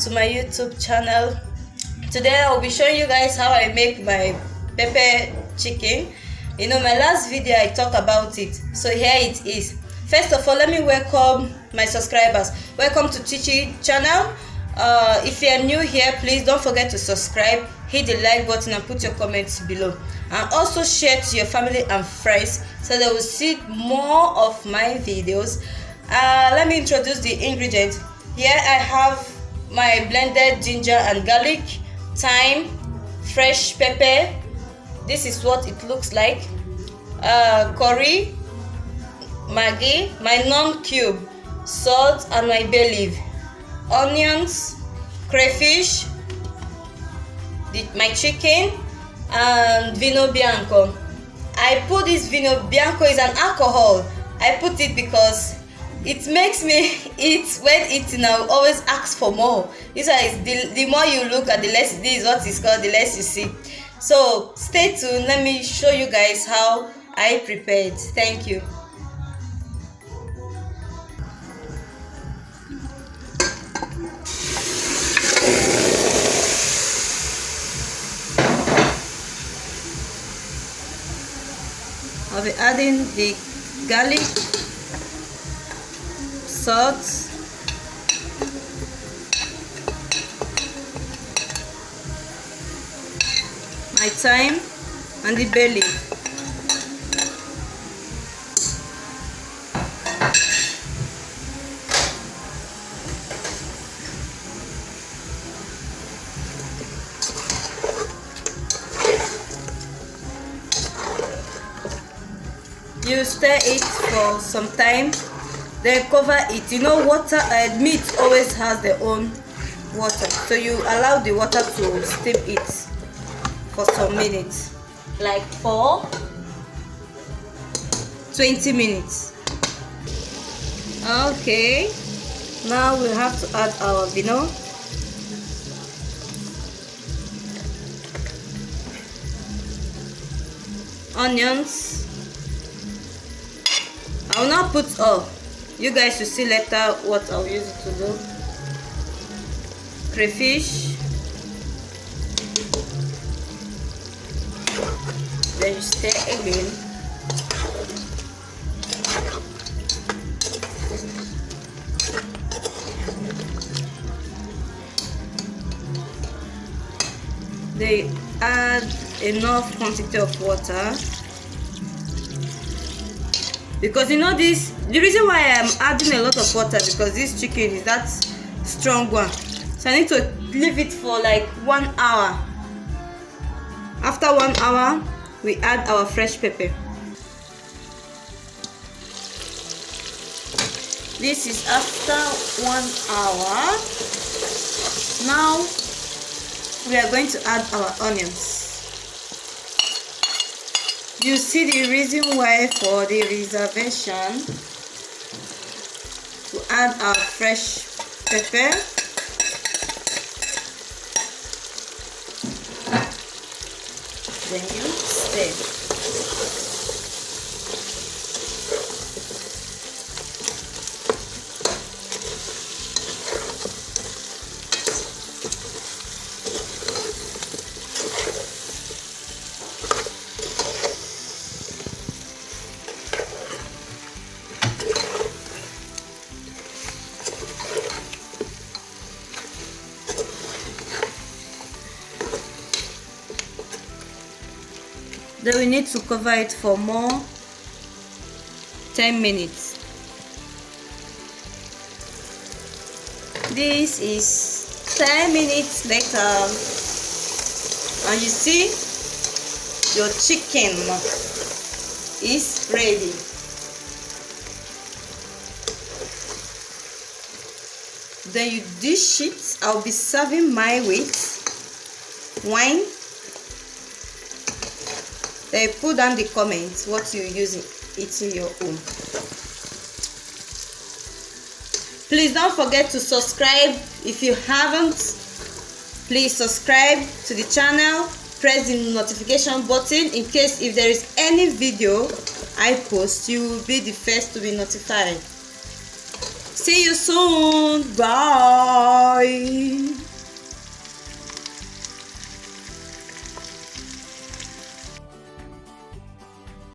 to my YouTube channel. Today I'll be showing you guys how I make my pepper chicken. You know, my last video I talked about it, so here it is. First of all, let me welcome my subscribers. Welcome to Chichi channel. If you are new here, please don't forget to subscribe, hit the like button and put your comments below, and also share to your family and friends so they will see more of my videos. Let me introduce the ingredients. Here I have my blended ginger and garlic, thyme, fresh pepper. This is what it looks like. Curry, Maggi, my non-cube, salt and my bay leaf, onions, crayfish, my chicken, and vino bianco. I put this vino bianco is an alcohol. I put it because it makes me eat. When eating, I will always ask for more. This is the more you look at, the less this is what it's called, the less you see. So stay tuned. Let me show you guys how I prepared. Thank you. I'll be adding the garlic, salt, my thyme, and the bay leaf. You stir it for some time, then cover it. You know, water, meat always has their own water, so you allow the water to steam it for some minutes, like for 20 minutes. Okay, now we have to add our vino. Onions. I will not put all. You guys will see later what I'll use it to do. Crayfish. Then you stir again. They add enough quantity of water. Because you know this, the reason why I'm adding a lot of water, because this chicken is that strong one, so I need to leave it for like 1 hour. After 1 hour, we add our fresh pepper. This is after 1 hour. Now we are going to add our onions. You see the reason why for the reservation to add our fresh pepper. Then you stir. Then we need to cover it for more 10 minutes. This is 10 minutes later, and you see your chicken is ready. Then you dish it. I'll be serving mine with wine. Then put down the comments what you use it in your own. Please don't forget to subscribe if you haven't. Please subscribe to the channel, press the notification button in case if there is any video I post, you will be the first to be notified. See you soon. Bye.